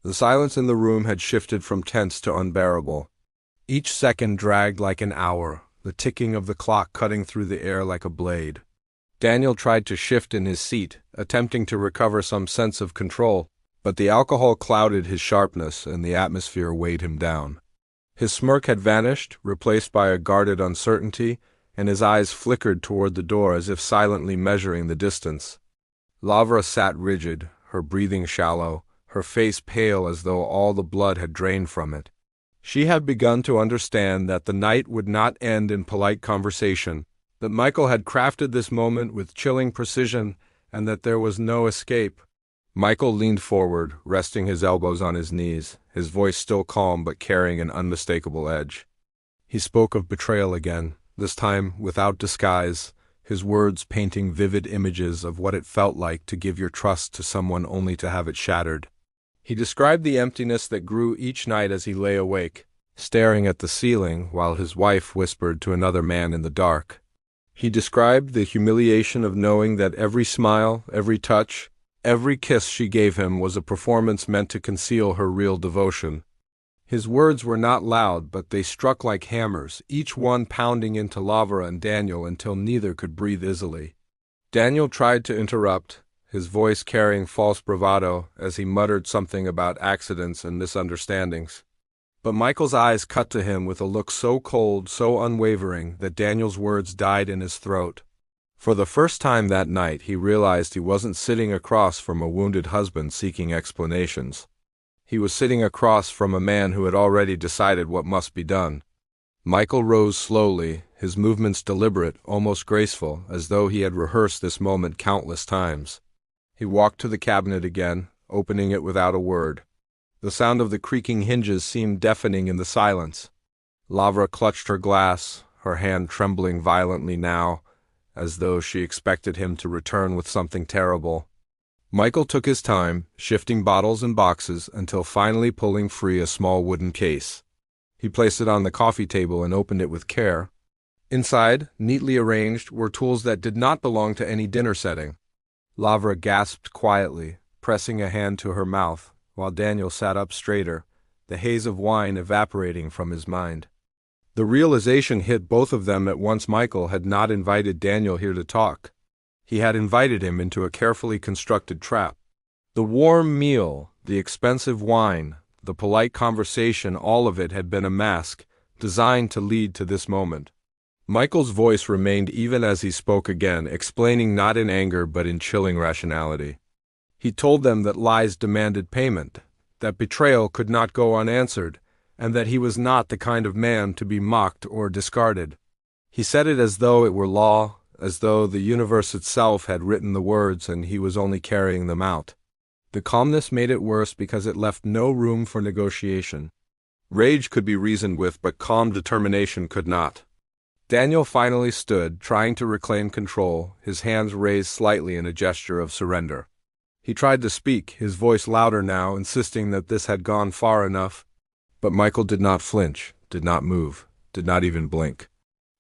The silence in the room had shifted from tense to unbearable. Each second dragged like an hour, the ticking of the clock cutting through the air like a blade. Daniel tried to shift in his seat, attempting to recover some sense of control, but the alcohol clouded his sharpness and the atmosphere weighed him down. His smirk had vanished, replaced by a guarded uncertainty, and his eyes flickered toward the door as if silently measuring the distance. Lavra sat rigid, her breathing shallow, her face pale as though all the blood had drained from it. She had begun to understand that the night would not end in polite conversation, that Michael had crafted this moment with chilling precision, and that there was no escape. Michael leaned forward, resting his elbows on his knees, his voice still calm but carrying an unmistakable edge. He spoke of betrayal again, this time without disguise, his words painting vivid images of what it felt like to give your trust to someone only to have it shattered. He described the emptiness that grew each night as he lay awake, staring at the ceiling while his wife whispered to another man in the dark. He described the humiliation of knowing that every smile, every touch, every kiss she gave him was a performance meant to conceal her real devotion. His words were not loud, but they struck like hammers, each one pounding into Lavra and Daniel until neither could breathe easily. Daniel tried to interrupt, his voice carrying false bravado as he muttered something about accidents and misunderstandings. But Michael's eyes cut to him with a look so cold, so unwavering, that Daniel's words died in his throat. For the first time that night, he realized he wasn't sitting across from a wounded husband seeking explanations. He was sitting across from a man who had already decided what must be done. Michael rose slowly, his movements deliberate, almost graceful, as though he had rehearsed this moment countless times. He walked to the cabinet again, opening it without a word. The sound of the creaking hinges seemed deafening in the silence. Lavra clutched her glass, her hand trembling violently now, as though she expected him to return with something terrible. Michael took his time, shifting bottles and boxes until finally pulling free a small wooden case. He placed it on the coffee table and opened it with care. Inside, neatly arranged, were tools that did not belong to any dinner setting. Lavra gasped quietly, pressing a hand to her mouth, while Daniel sat up straighter, the haze of wine evaporating from his mind. The realization hit both of them at once. Michael had not invited Daniel here to talk. He had invited him into a carefully constructed trap. The warm meal, the expensive wine, the polite conversation, all of it had been a mask, designed to lead to this moment. Michael's voice remained even as he spoke again, explaining not in anger but in chilling rationality. He told them that lies demanded payment, that betrayal could not go unanswered, and that he was not the kind of man to be mocked or discarded. He said it as though it were law, as though the universe itself had written the words and he was only carrying them out. The calmness made it worse because it left no room for negotiation. Rage could be reasoned with, but calm determination could not. Daniel finally stood, trying to reclaim control, his hands raised slightly in a gesture of surrender. He tried to speak, his voice louder now, insisting that this had gone far enough. But Michael did not flinch, did not move, did not even blink.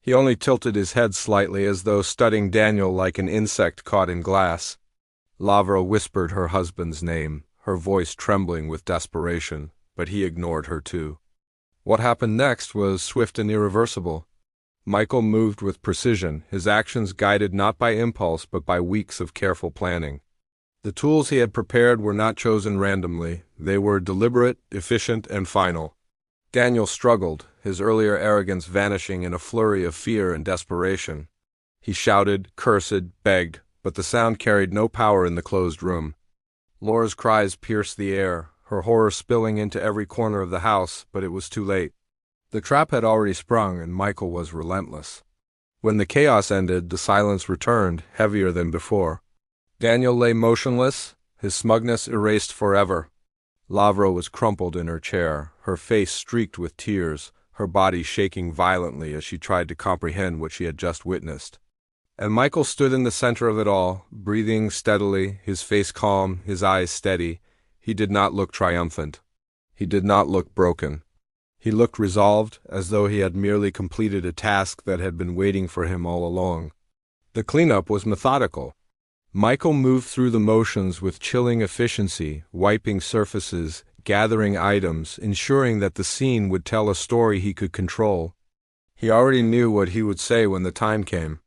He only tilted his head slightly as though studying Daniel like an insect caught in glass. Lavra whispered her husband's name, her voice trembling with desperation, but he ignored her too. What happened next was swift and irreversible. Michael moved with precision, his actions guided not by impulse but by weeks of careful planning. The tools he had prepared were not chosen randomly. They were deliberate, efficient, and final. Daniel struggled, his earlier arrogance vanishing in a flurry of fear and desperation. He shouted, cursed, begged, but the sound carried no power in the closed room. Laura's cries pierced the air, her horror spilling into every corner of the house, but it was too late. The trap had already sprung, and Michael was relentless. When the chaos ended, the silence returned, heavier than before. Daniel lay motionless, his smugness erased forever. Lavra was crumpled in her chair, her face streaked with tears, her body shaking violently as she tried to comprehend what she had just witnessed. And Michael stood in the center of it all, breathing steadily, his face calm, his eyes steady. He did not look triumphant. He did not look broken. He looked resolved, as though he had merely completed a task that had been waiting for him all along. The cleanup was methodical. Michael moved through the motions with chilling efficiency, wiping surfaces, gathering items, ensuring that the scene would tell a story he could control. He already knew what he would say when the time came.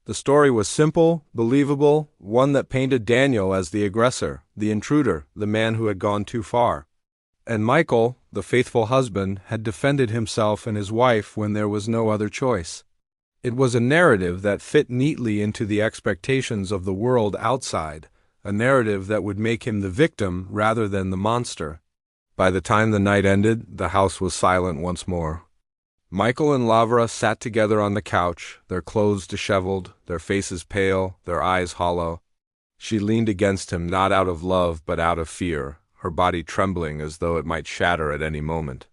The story was simple, believable, one that painted Daniel as the aggressor, the intruder, the man who had gone too far. And Michael, the faithful husband, had defended himself and his wife when there was no other choice. It was a narrative that fit neatly into the expectations of the world outside, a narrative that would make him the victim rather than the monster. By the time the night ended, the house was silent once more. Michael and Lavra sat together on the couch, their clothes disheveled, their faces pale, their eyes hollow. She leaned against him not out of love but out of fear, her body trembling as though it might shatter at any moment.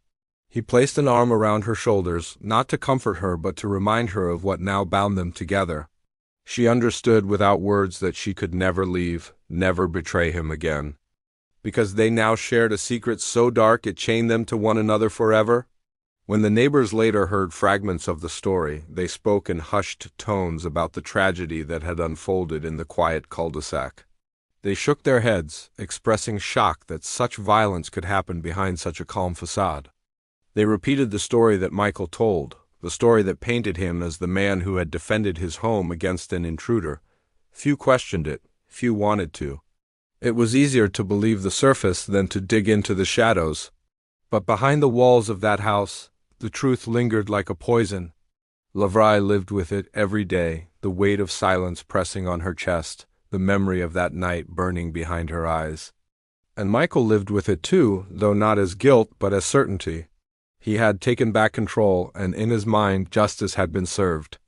He placed an arm around her shoulders, not to comfort her but to remind her of what now bound them together. She understood without words that she could never leave, never betray him again. Because they now shared a secret so dark it chained them to one another forever? When the neighbors later heard fragments of the story, they spoke in hushed tones about the tragedy that had unfolded in the quiet cul-de-sac. They shook their heads, expressing shock that such violence could happen behind such a calm facade. They repeated the story that Michael told, the story that painted him as the man who had defended his home against an intruder. Few questioned it, few wanted to. It was easier to believe the surface than to dig into the shadows. But behind the walls of that house, the truth lingered like a poison. Lavrai lived with it every day, the weight of silence pressing on her chest, the memory of that night burning behind her eyes. And Michael lived with it too, though not as guilt but as certainty. He had taken back control, and in his mind justice had been served.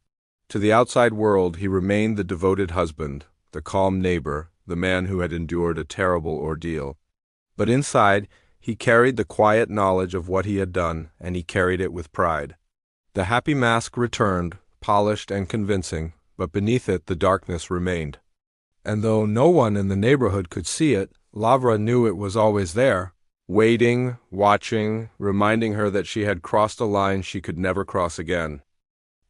To the outside world he remained the devoted husband, the calm neighbor, the man who had endured a terrible ordeal. But inside, he carried the quiet knowledge of what he had done, and he carried it with pride. The happy mask returned, polished and convincing, but beneath it the darkness remained. And though no one in the neighborhood could see it, Lavra knew it was always there, waiting, watching, reminding her that she had crossed a line she could never cross again.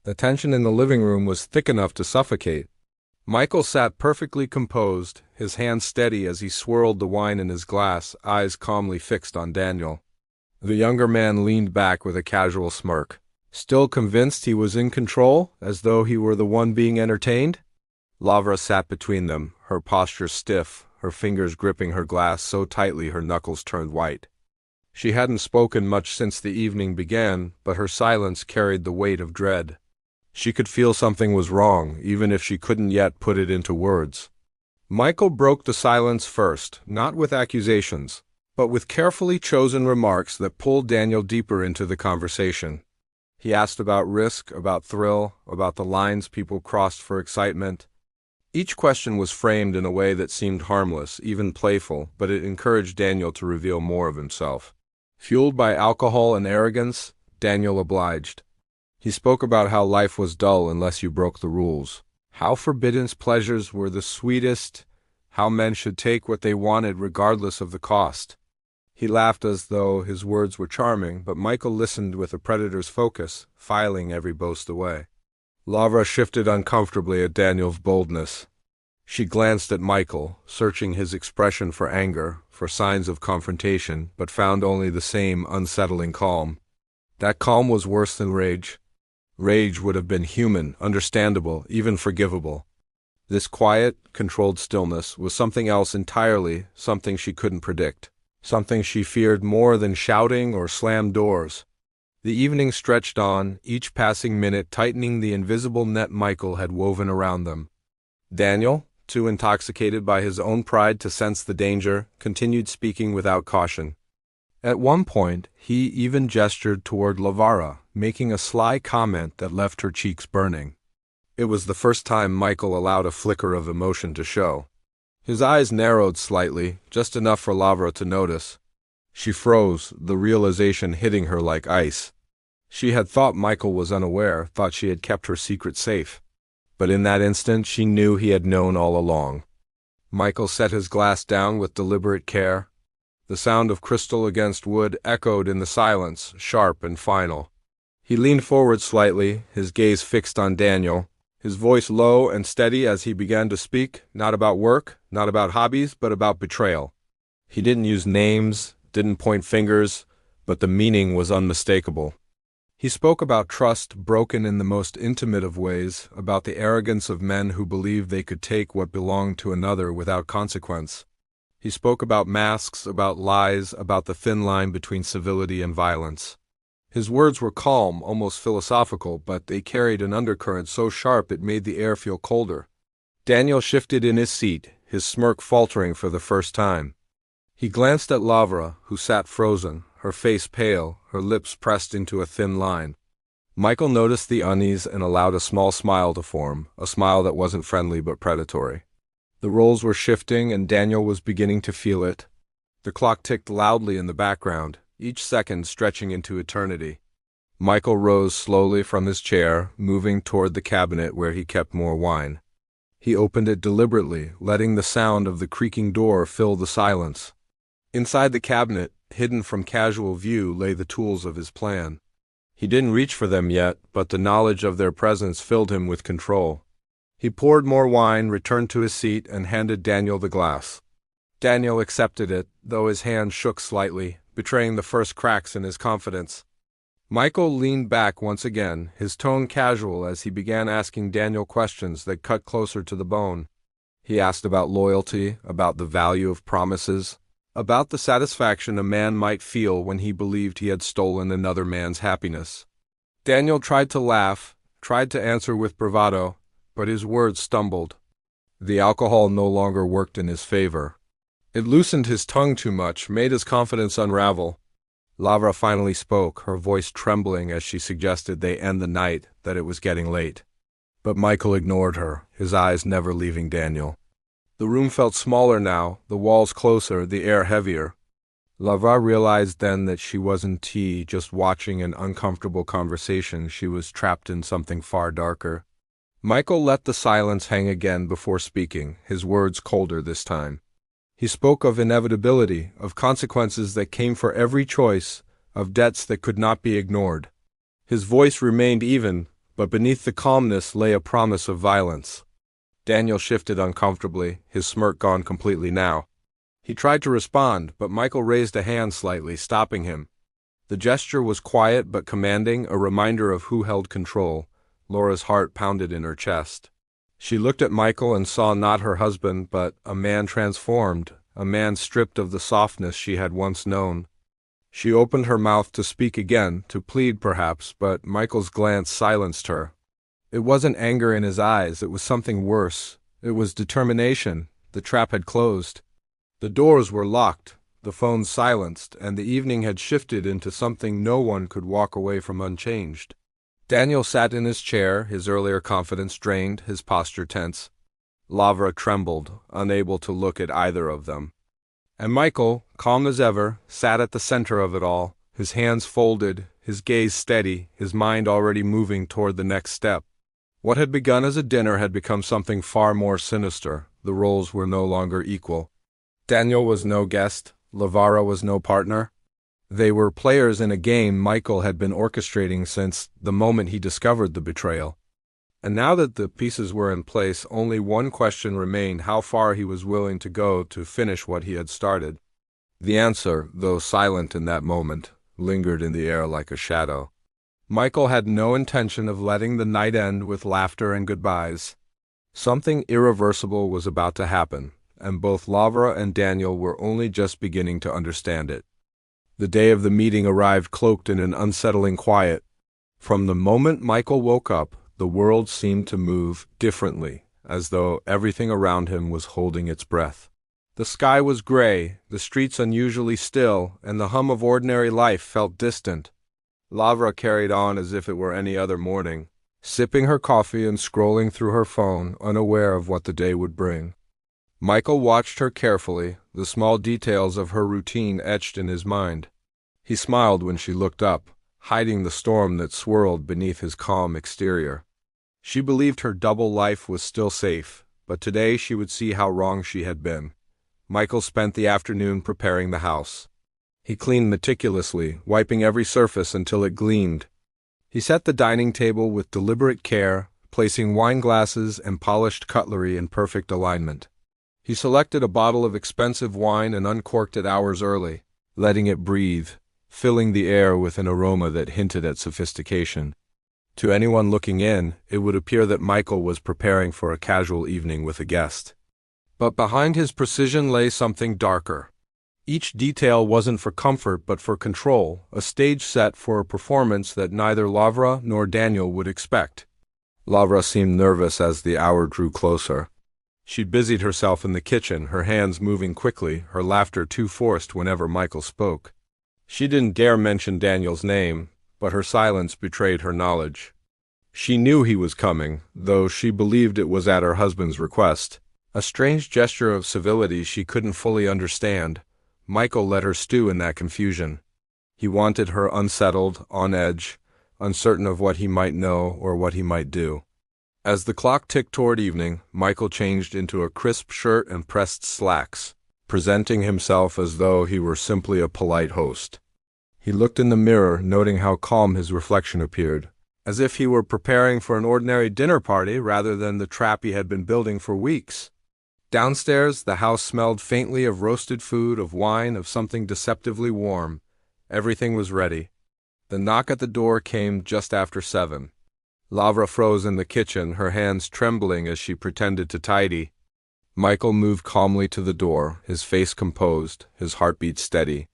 The tension in the living room was thick enough to suffocate. Michael sat perfectly composed, his hand steady as he swirled the wine in his glass, eyes calmly fixed on Daniel. The younger man leaned back with a casual smirk. Still convinced he was in control, as though he were the one being entertained? Lavra sat between them, her posture stiff, her fingers gripping her glass so tightly her knuckles turned white. She hadn't spoken much since the evening began, but her silence carried the weight of dread. She could feel something was wrong, even if she couldn't yet put it into words. Michael broke the silence first, not with accusations, but with carefully chosen remarks that pulled Daniel deeper into the conversation. He asked about risk, about thrill, about the lines people crossed for excitement. Each question was framed in a way that seemed harmless, even playful, but it encouraged Daniel to reveal more of himself. Fueled by alcohol and arrogance, Daniel obliged. He spoke about how life was dull unless you broke the rules, how forbidden pleasures were the sweetest, how men should take what they wanted regardless of the cost. He laughed as though his words were charming, but Michael listened with a predator's focus, filing every boast away. Lavra shifted uncomfortably at Daniel's boldness. She glanced at Michael, searching his expression for anger, for signs of confrontation, but found only the same unsettling calm. That calm was worse than rage. Rage would have been human, understandable, even forgivable. This quiet, controlled stillness was something else entirely, something she couldn't predict, something she feared more than shouting or slammed doors. The evening stretched on, each passing minute tightening the invisible net Michael had woven around them. Daniel, too intoxicated by his own pride to sense the danger, continued speaking without caution. At one point, he even gestured toward Lavra, making a sly comment that left her cheeks burning. It was the first time Michael allowed a flicker of emotion to show. His eyes narrowed slightly, just enough for Lavra to notice. She froze, the realization hitting her like ice. She had thought Michael was unaware, thought she had kept her secret safe. But in that instant, she knew he had known all along. Michael set his glass down with deliberate care. The sound of crystal against wood echoed in the silence, sharp and final. He leaned forward slightly, his gaze fixed on Daniel, his voice low and steady as he began to speak, not about work, not about hobbies, but about betrayal. He didn't use names, didn't point fingers, but the meaning was unmistakable. He spoke about trust broken in the most intimate of ways, about the arrogance of men who believed they could take what belonged to another without consequence. He spoke about masks, about lies, about the thin line between civility and violence. His words were calm, almost philosophical, but they carried an undercurrent so sharp it made the air feel colder. Daniel shifted in his seat, his smirk faltering for the first time. He glanced at Lavra, who sat frozen, her face pale, her lips pressed into a thin line. Michael noticed the unease and allowed a small smile to form, a smile that wasn't friendly but predatory. The roles were shifting, and Daniel was beginning to feel it. The clock ticked loudly in the background, each second stretching into eternity. Michael rose slowly from his chair, moving toward the cabinet where he kept more wine. He opened it deliberately, letting the sound of the creaking door fill the silence. Inside the cabinet, hidden from casual view, lay the tools of his plan. He didn't reach for them yet, but the knowledge of their presence filled him with control. He poured more wine, returned to his seat, and handed Daniel the glass. Daniel accepted it, though his hand shook slightly, betraying the first cracks in his confidence. Michael leaned back once again, his tone casual as he began asking Daniel questions that cut closer to the bone. He asked about loyalty, about the value of promises, about the satisfaction a man might feel when he believed he had stolen another man's happiness. Daniel tried to laugh, tried to answer with bravado, but his words stumbled. The alcohol no longer worked in his favor. It loosened his tongue too much, made his confidence unravel. Lavra finally spoke, her voice trembling as she suggested they end the night, that it was getting late. But Michael ignored her, his eyes never leaving Daniel. The room felt smaller now, the walls closer, the air heavier. Lavra realized then that she wasn't just watching an uncomfortable conversation. She was trapped in something far darker. Michael let the silence hang again before speaking, his words colder this time. He spoke of inevitability, of consequences that came for every choice, of debts that could not be ignored. His voice remained even, but beneath the calmness lay a promise of violence. Daniel shifted uncomfortably, his smirk gone completely now. He tried to respond, but Michael raised a hand slightly, stopping him. The gesture was quiet but commanding, a reminder of who held control. Laura's heart pounded in her chest. She looked at Michael and saw not her husband, but a man transformed, a man stripped of the softness she had once known. She opened her mouth to speak again, to plead perhaps, but Michael's glance silenced her. It wasn't anger in his eyes, it was something worse. It was determination. The trap had closed. The doors were locked, the phones silenced, and the evening had shifted into something no one could walk away from unchanged. Daniel sat in his chair, his earlier confidence drained, his posture tense. Lavra trembled, unable to look at either of them. And Michael, calm as ever, sat at the center of it all, his hands folded, his gaze steady, his mind already moving toward the next step. What had begun as a dinner had become something far more sinister. The roles were no longer equal. Daniel was no guest, Lavra was no partner. They were players in a game Michael had been orchestrating since the moment he discovered the betrayal. And now that the pieces were in place, only one question remained: how far he was willing to go to finish what he had started. The answer, though silent in that moment, lingered in the air like a shadow. Michael had no intention of letting the night end with laughter and goodbyes. Something irreversible was about to happen, and both Lavra and Daniel were only just beginning to understand it. The day of the meeting arrived cloaked in an unsettling quiet. From the moment Michael woke up, the world seemed to move differently, as though everything around him was holding its breath. The sky was gray, the streets unusually still, and the hum of ordinary life felt distant. Lavra carried on as if it were any other morning, sipping her coffee and scrolling through her phone, unaware of what the day would bring. Michael watched her carefully, the small details of her routine etched in his mind. He smiled when she looked up, hiding the storm that swirled beneath his calm exterior. She believed her double life was still safe, but today she would see how wrong she had been. Michael spent the afternoon preparing the house. He cleaned meticulously, wiping every surface until it gleamed. He set the dining table with deliberate care, placing wine glasses and polished cutlery in perfect alignment. He selected a bottle of expensive wine and uncorked it hours early. letting it breathe, filling the air with an aroma that hinted at sophistication. To anyone looking in, it would appear that Michael was preparing for a casual evening with a guest. But behind his precision lay something darker. Each detail wasn't for comfort but for control, a stage set for a performance that neither Lavra nor Daniel would expect. Lavra seemed nervous as the hour drew closer. She busied herself in the kitchen, her hands moving quickly, her laughter too forced whenever Michael spoke. She didn't dare mention Daniel's name, but her silence betrayed her knowledge. She knew he was coming, though she believed it was at her husband's request. A strange gesture of civility she couldn't fully understand. Michael let her stew in that confusion. He wanted her unsettled, on edge, uncertain of what he might know or what he might do. As the clock ticked toward evening, Michael changed into a crisp shirt and pressed slacks, presenting himself as though he were simply a polite host. He looked in the mirror, noting how calm his reflection appeared, as if he were preparing for an ordinary dinner party rather than the trap he had been building for weeks. Downstairs, the house smelled faintly of roasted food, of wine, of something deceptively warm. Everything was ready. The knock at the door came just after 7. Lavra froze in the kitchen, her hands trembling as she pretended to tidy. Michael moved calmly to the door, his face composed, his heartbeat steady.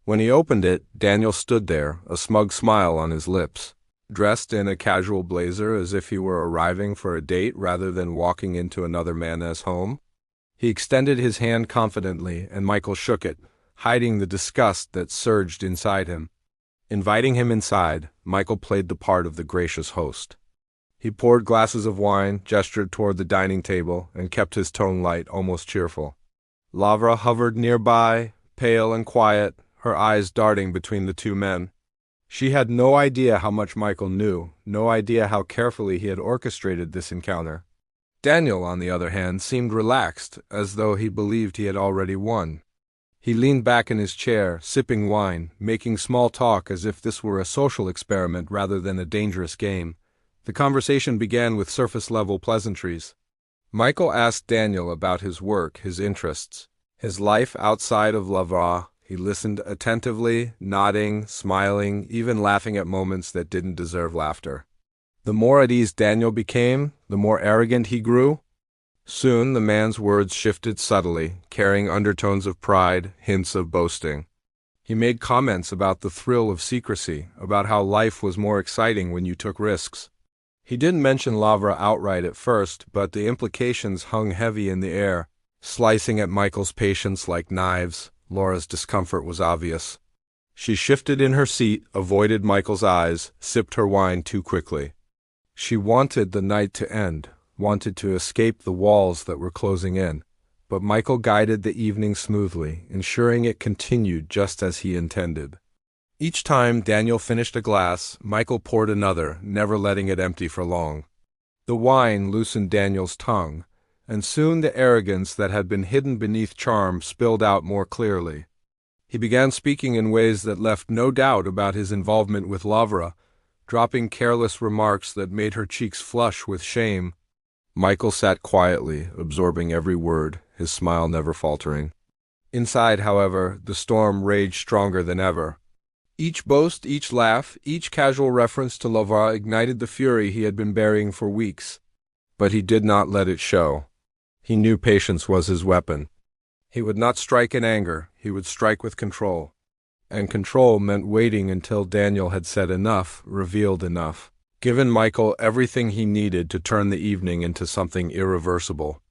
When he opened it, Daniel stood there, a smug smile on his lips, dressed in a casual blazer as if he were arriving for a date rather than walking into another man's home. He extended his hand confidently, and Michael shook it, hiding the disgust that surged inside him. Inviting him inside, Michael played the part of the gracious host. He poured glasses of wine, gestured toward the dining table, and kept his tone light, almost cheerful. Lavra hovered nearby, pale and quiet, her eyes darting between the two men. She had no idea how much Michael knew, no idea how carefully he had orchestrated this encounter. Daniel, on the other hand, seemed relaxed, as though he believed he had already won. He leaned back in his chair, sipping wine, making small talk as if this were a social experiment rather than a dangerous game. The conversation began with surface-level pleasantries. Michael asked Daniel about his work, his interests, his life outside of Lavra. He listened attentively, nodding, smiling, even laughing at moments that didn't deserve laughter. The more at ease Daniel became, the more arrogant he grew. Soon the man's words shifted subtly, carrying undertones of pride, hints of boasting. He made comments about the thrill of secrecy, about how life was more exciting when you took risks. He didn't mention Lavra outright at first, but the implications hung heavy in the air, slicing at Michael's patience like knives. Laura's discomfort was obvious. She shifted in her seat, avoided Michael's eyes, sipped her wine too quickly. She wanted the night to end, wanted to escape the walls that were closing in, but Michael guided the evening smoothly, ensuring it continued just as he intended. Each time Daniel finished a glass, Michael poured another, never letting it empty for long. The wine loosened Daniel's tongue, and soon the arrogance that had been hidden beneath charm spilled out more clearly. He began speaking in ways that left no doubt about his involvement with Lavra, dropping careless remarks that made her cheeks flush with shame. Michael sat quietly, absorbing every word, his smile never faltering. Inside, however, the storm raged stronger than ever. Each boast, each laugh, each casual reference to Lavra ignited the fury he had been burying for weeks. But he did not let it show. He knew patience was his weapon. He would not strike in anger, he would strike with control. And control meant waiting until Daniel had said enough, revealed enough, given Michael everything he needed to turn the evening into something irreversible.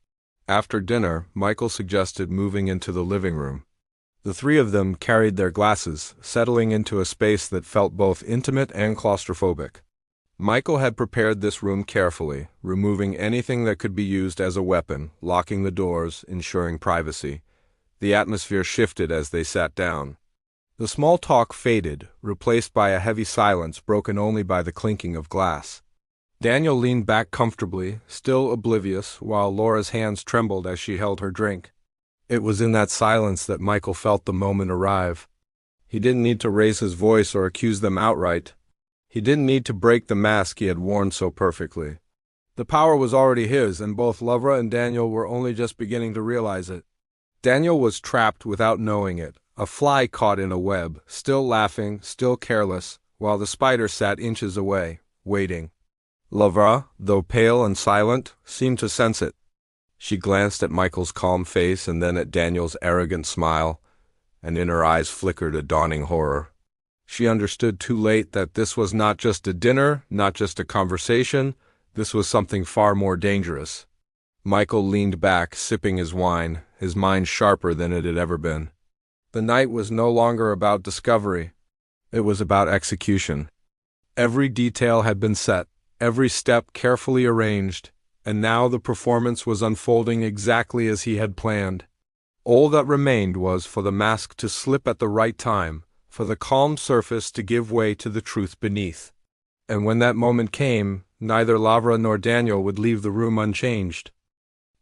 After dinner, Michael suggested moving into the living room. The three of them carried their glasses, settling into a space that felt both intimate and claustrophobic. Michael had prepared this room carefully, removing anything that could be used as a weapon, locking the doors, ensuring privacy. The atmosphere shifted as they sat down. The small talk faded, replaced by a heavy silence broken only by the clinking of glass. Daniel leaned back comfortably, still oblivious, while Laura's hands trembled as she held her drink. It was in that silence that Michael felt the moment arrive. He didn't need to raise his voice or accuse them outright. He didn't need to break the mask he had worn so perfectly. The power was already his, and both Lavra and Daniel were only just beginning to realize it. Daniel was trapped without knowing it, A fly caught in a web, still laughing, still careless, while the spider sat inches away, waiting. Lavra, though pale and silent, seemed to sense it. She glanced at Michael's calm face and then at Daniel's arrogant smile, and in her eyes flickered a dawning horror. She understood too late that this was not just a dinner, not just a conversation, this was something far more dangerous. Michael leaned back, sipping his wine, his mind sharper than it had ever been. The night was no longer about discovery. It was about execution. Every detail had been set, every step carefully arranged, and now the performance was unfolding exactly as he had planned. All that remained was for the mask to slip at the right time, for the calm surface to give way to the truth beneath. And when that moment came, neither Lavra nor Daniel would leave the room unchanged.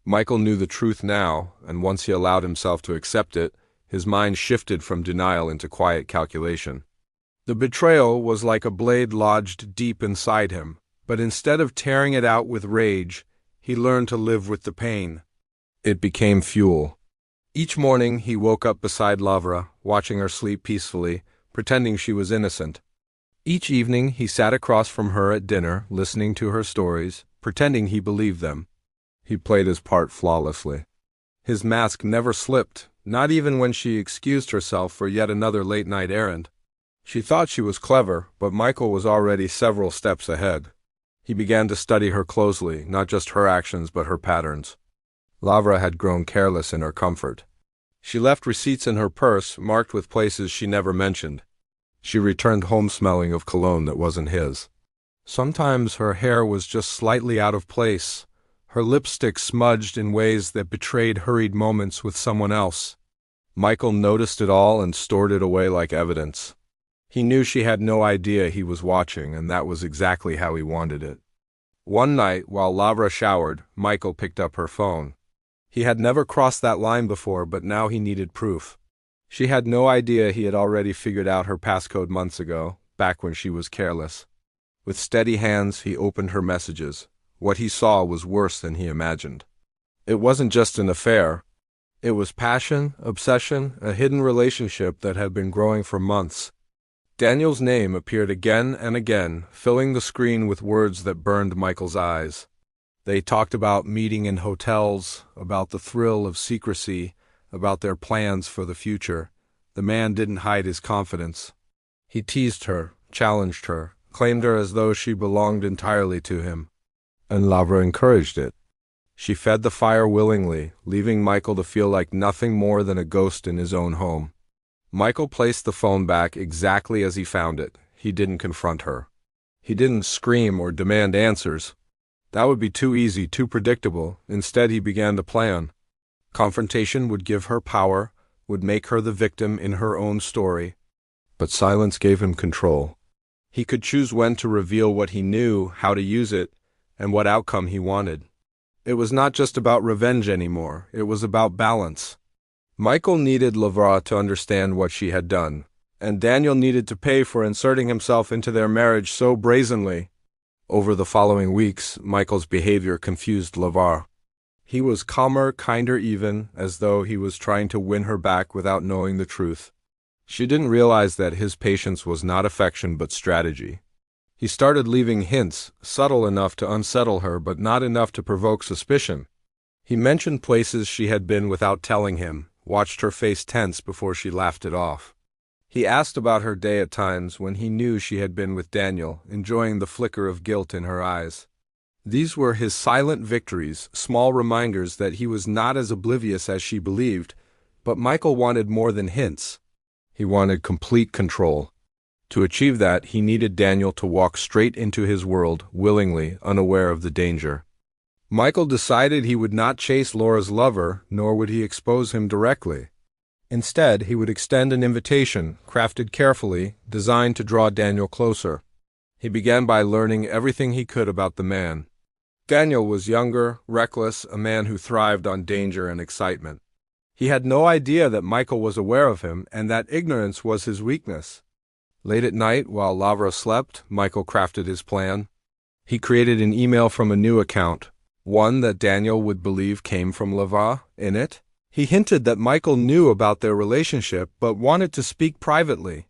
Michael knew the truth now, and once he allowed himself to accept it, his mind shifted from denial into quiet calculation. The betrayal was like a blade lodged deep inside him, but instead of tearing it out with rage, he learned to live with the pain. It became fuel. Each morning he woke up beside Lavra, watching her sleep peacefully, pretending she was innocent. Each evening he sat across from her at dinner, listening to her stories, pretending he believed them. He played his part flawlessly. His mask never slipped, not even when she excused herself for yet another late-night errand. She thought she was clever, but Michael was already several steps ahead. He began to study her closely, not just her actions but her patterns. Lavra had grown careless in her comfort. She left receipts in her purse marked with places she never mentioned. She returned home smelling of cologne that wasn't his. Sometimes her hair was just slightly out of place, her lipstick smudged in ways that betrayed hurried moments with someone else. Michael noticed it all and stored it away like evidence. He knew she had no idea he was watching, and that was exactly how he wanted it. One night, while Lavra showered, Michael picked up her phone. He had never crossed that line before, but now he needed proof. She had no idea he had already figured out her passcode months ago, back when she was careless. With steady hands, he opened her messages. What he saw was worse than he imagined. It wasn't just an affair. It was passion, obsession, a hidden relationship that had been growing for months. Daniel's name appeared again and again, filling the screen with words that burned Michael's eyes. They talked about meeting in hotels, about the thrill of secrecy, about their plans for the future. The man didn't hide his confidence. He teased her, challenged her, claimed her as though she belonged entirely to him. And Lavra encouraged it. She fed the fire willingly, leaving Michael to feel like nothing more than a ghost in his own home. Michael placed the phone back exactly as he found it. He didn't confront her. He didn't scream or demand answers. That would be too easy, too predictable. Instead, he began to plan. Confrontation would give her power, would make her the victim in her own story. But silence gave him control. He could choose when to reveal what he knew, how to use it, and what outcome he wanted. It was not just about revenge anymore. It was about balance. Michael needed Lavra to understand what she had done, and Daniel needed to pay for inserting himself into their marriage so brazenly. Over the following weeks, Michael's behavior confused Lavra. He was calmer, kinder even, as though he was trying to win her back without knowing the truth. She didn't realize that his patience was not affection but strategy. He started leaving hints, subtle enough to unsettle her but not enough to provoke suspicion. He mentioned places she had been without telling him, watched her face tense before she laughed it off. He asked about her day at times when he knew she had been with Daniel, enjoying the flicker of guilt in her eyes. These were his silent victories, small reminders that he was not as oblivious as she believed, but Michael wanted more than hints. He wanted complete control. To achieve that, he needed Daniel to walk straight into his world, willingly, unaware of the danger. Michael decided he would not chase Laura's lover, nor would he expose him directly. Instead, he would extend an invitation, crafted carefully, designed to draw Daniel closer. He began by learning everything he could about the man. Daniel was younger, reckless, a man who thrived on danger and excitement. He had no idea that Michael was aware of him, and that ignorance was his weakness. Late at night, while Lavra slept, Michael crafted his plan. He created an email from a new account, one that Daniel would believe came from Lavra. In it, He hinted that Michael knew about their relationship but wanted to speak privately.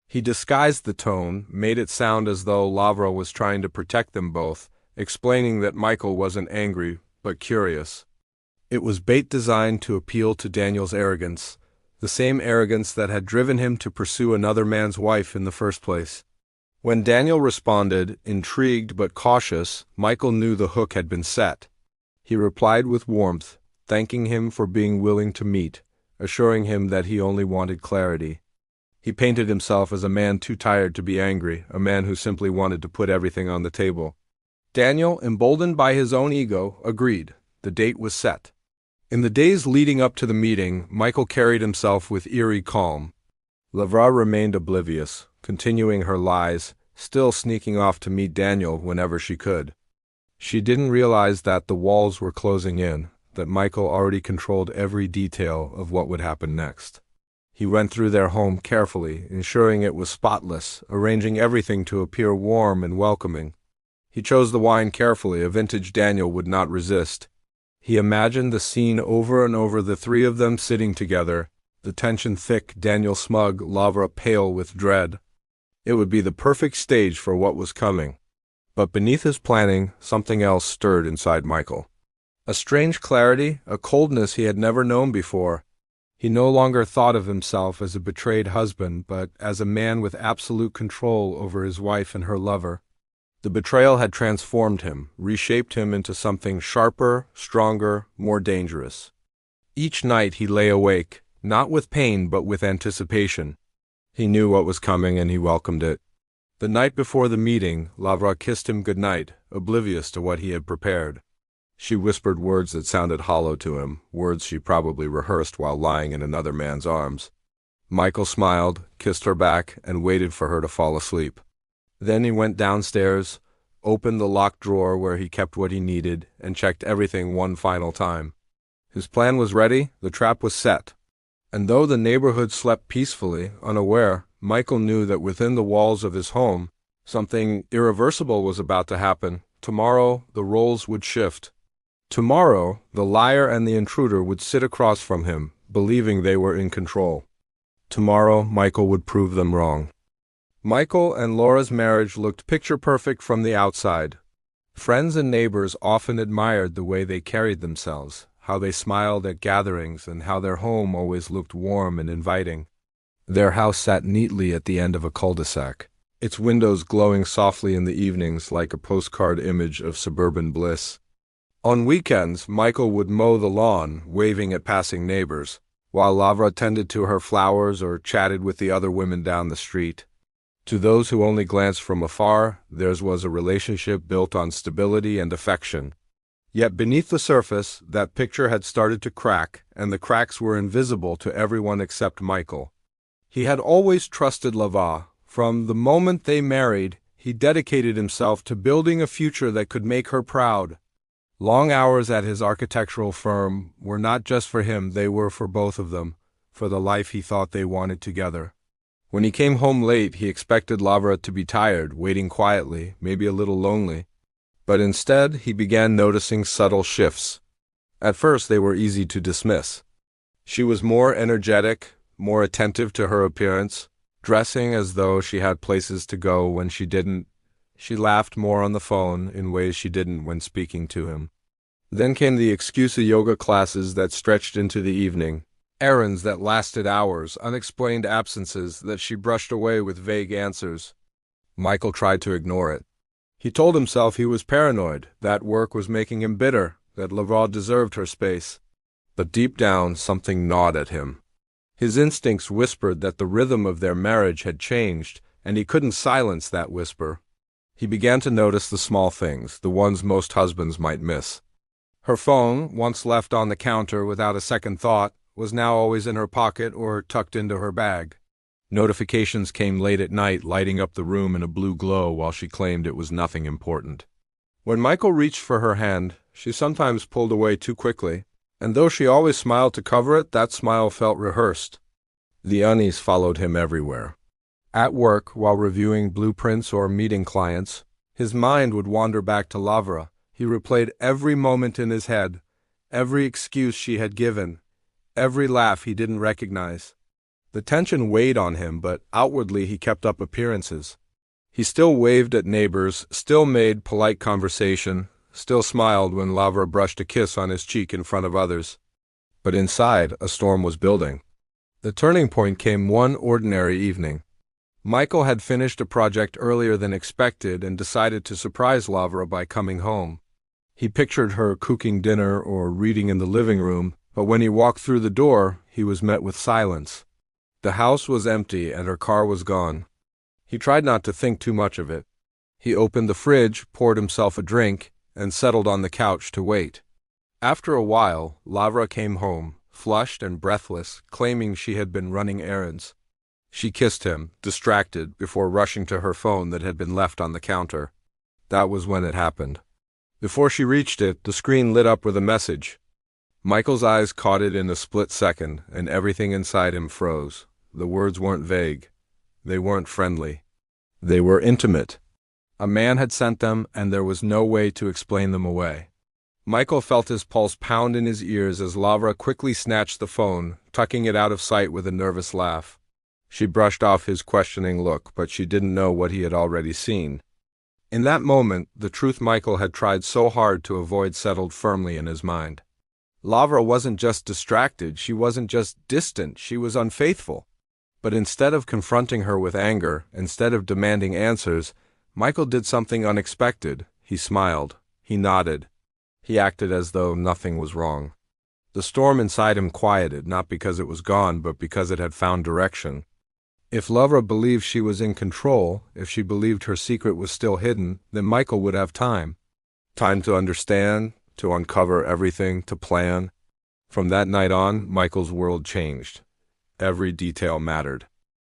He disguised the tone, made it sound as though Lavra was trying to protect them both, explaining that Michael wasn't angry but curious. It was bait designed to appeal to Daniel's arrogance, the same arrogance that had driven him to pursue another man's wife in the first place. When Daniel responded, intrigued but cautious, Michael knew the hook had been set. He replied with warmth, thanking him for being willing to meet, assuring him that he only wanted clarity. He painted himself as a man too tired to be angry, a man who simply wanted to put everything on the table. Daniel, emboldened by his own ego, agreed. The date was set. In the days leading up to the meeting, Michael carried himself with eerie calm. Lavra remained oblivious, continuing her lies, still sneaking off to meet Daniel whenever she could. She didn't realize that the walls were closing in, that Michael already controlled every detail of what would happen next. He went through their home carefully, ensuring it was spotless, arranging everything to appear warm and welcoming. He chose the wine carefully, a vintage Daniel would not resist. He imagined the scene over and over, the three of them sitting together, the tension thick, Daniel smug, Lavra pale with dread. It would be the perfect stage for what was coming. But beneath his planning, something else stirred inside Michael. A strange clarity, a coldness he had never known before. He no longer thought of himself as a betrayed husband, but as a man with absolute control over his wife and her lover. The betrayal had transformed him, reshaped him into something sharper, stronger, more dangerous. Each night he lay awake, not with pain but with anticipation. He knew what was coming and he welcomed it. The night before the meeting, Lavra kissed him goodnight, oblivious to what he had prepared. She whispered words that sounded hollow to him, words she probably rehearsed while lying in another man's arms. Michael smiled, kissed her back, and waited for her to fall asleep. Then he went downstairs, opened the locked drawer where he kept what he needed, and checked everything one final time. His plan was ready, the trap was set. And though the neighborhood slept peacefully, unaware, Michael knew that within the walls of his home, something irreversible was about to happen. Tomorrow, the roles would shift. Tomorrow, the liar and the intruder would sit across from him, believing they were in control. Tomorrow, Michael would prove them wrong. Michael and Laura's marriage looked picture-perfect from the outside. Friends and neighbors often admired the way they carried themselves, how they smiled at gatherings, and how their home always looked warm and inviting. Their house sat neatly at the end of a cul-de-sac, its windows glowing softly in the evenings like a postcard image of suburban bliss. On weekends, Michael would mow the lawn, waving at passing neighbors, while Lavra tended to her flowers or chatted with the other women down the street. To those who only glanced from afar, theirs was a relationship built on stability and affection. Yet beneath the surface, that picture had started to crack, and the cracks were invisible to everyone except Michael. He had always trusted Lavra. From the moment they married, he dedicated himself to building a future that could make her proud. Long hours at his architectural firm were not just for him, they were for both of them, for the life he thought they wanted together. When he came home late, he expected Lavra to be tired, waiting quietly, maybe a little lonely. But instead, he began noticing subtle shifts. At first, they were easy to dismiss. She was more energetic, more attentive to her appearance, dressing as though she had places to go when she didn't. She laughed more on the phone in ways she didn't when speaking to him. Then came the excuse yoga classes that stretched into the evening. Errands that lasted hours, unexplained absences that she brushed away with vague answers. Michael tried to ignore it. He told himself he was paranoid, that work was making him bitter, that Lavra deserved her space. But deep down, something gnawed at him. His instincts whispered that the rhythm of their marriage had changed, and he couldn't silence that whisper. He began to notice the small things, the ones most husbands might miss. Her phone, once left on the counter without a second thought, was now always in her pocket or tucked into her bag. Notifications came late at night, lighting up the room in a blue glow while she claimed it was nothing important. When Michael reached for her hand, she sometimes pulled away too quickly, and though she always smiled to cover it, that smile felt rehearsed. The unease followed him everywhere. At work, while reviewing blueprints or meeting clients, his mind would wander back to Lavra. He replayed every moment in his head, every excuse she had given, every laugh he didn't recognize. The tension weighed on him, but outwardly he kept up appearances. He still waved at neighbors, still made polite conversation, still smiled when Lavra brushed a kiss on his cheek in front of others. But inside, a storm was building. The turning point came one ordinary evening. Michael had finished a project earlier than expected and decided to surprise Lavra by coming home. He pictured her cooking dinner or reading in the living room, but when he walked through the door, he was met with silence. The house was empty and her car was gone. He tried not to think too much of it. He opened the fridge, poured himself a drink, and settled on the couch to wait. After a while, Lavra came home, flushed and breathless, claiming she had been running errands. She kissed him, distracted, before rushing to her phone that had been left on the counter. That was when it happened. Before she reached it, the screen lit up with a message. Michael's eyes caught it in a split second, and everything inside him froze. The words weren't vague. They weren't friendly. They were intimate. A man had sent them, and there was no way to explain them away. Michael felt his pulse pound in his ears as Lavra quickly snatched the phone, tucking it out of sight with a nervous laugh. She brushed off his questioning look, but she didn't know what he had already seen. In that moment, the truth Michael had tried so hard to avoid settled firmly in his mind. Lavra wasn't just distracted, she wasn't just distant, she was unfaithful. But instead of confronting her with anger, instead of demanding answers, Michael did something unexpected. He smiled. He nodded. He acted as though nothing was wrong. The storm inside him quieted, not because it was gone, but because it had found direction. If Lavra believed she was in control, if she believed her secret was still hidden, then Michael would have time. Time to understand, to uncover everything, to plan. From that night on, Michael's world changed. Every detail mattered.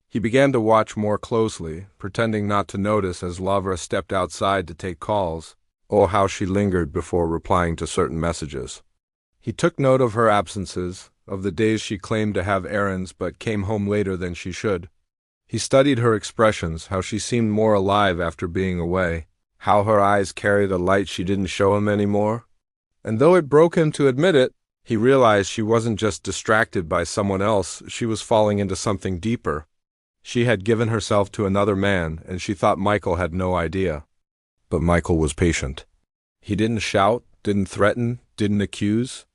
He began to watch more closely, pretending not to notice as Lavra stepped outside to take calls, or how she lingered before replying to certain messages. He took note of her absences, of the days she claimed to have errands but came home later than she should. He studied her expressions, how she seemed more alive after being away, how her eyes carried a light she didn't show him anymore. And though it broke him to admit it, he realized she wasn't just distracted by someone else, she was falling into something deeper. She had given herself to another man, and she thought Michael had no idea. But Michael was patient. He didn't shout, didn't threaten, didn't accuse.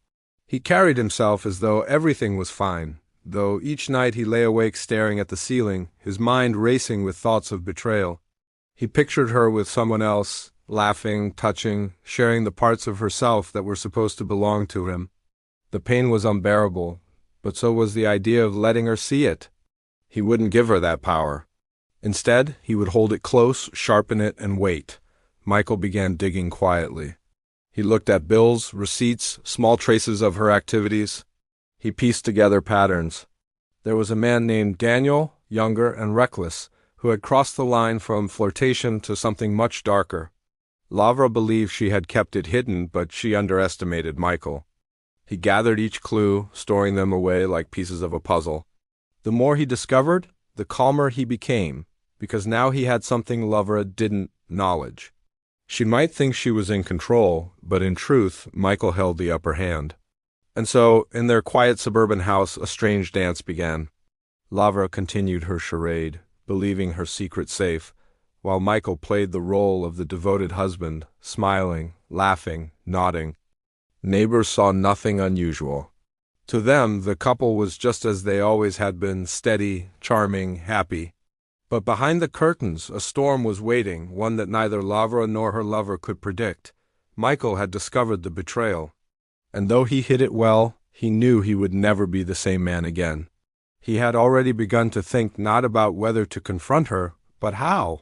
He carried himself as though everything was fine, though each night he lay awake staring at the ceiling, his mind racing with thoughts of betrayal. He pictured her with someone else, laughing, touching, sharing the parts of herself that were supposed to belong to him. The pain was unbearable, but so was the idea of letting her see it. He wouldn't give her that power. Instead, he would hold it close, sharpen it, and wait. Michael began digging quietly. He looked at bills, receipts, small traces of her activities. He pieced together patterns. There was a man named Daniel, younger and reckless, who had crossed the line from flirtation to something much darker. Lavra believed she had kept it hidden, but she underestimated Michael. He gathered each clue, storing them away like pieces of a puzzle. The more he discovered, the calmer he became, because now he had something Lavra didn't: knowledge. She might think she was in control, but in truth, Michael held the upper hand. And so, in their quiet suburban house, a strange dance began. Lavra continued her charade, believing her secret safe, while Michael played the role of the devoted husband, smiling, laughing, nodding. Neighbors saw nothing unusual. To them, the couple was just as they always had been: steady, charming, happy. But behind the curtains, a storm was waiting, one that neither Lavra nor her lover could predict. Michael had discovered the betrayal. And though he hid it well, he knew he would never be the same man again. He had already begun to think not about whether to confront her, but how.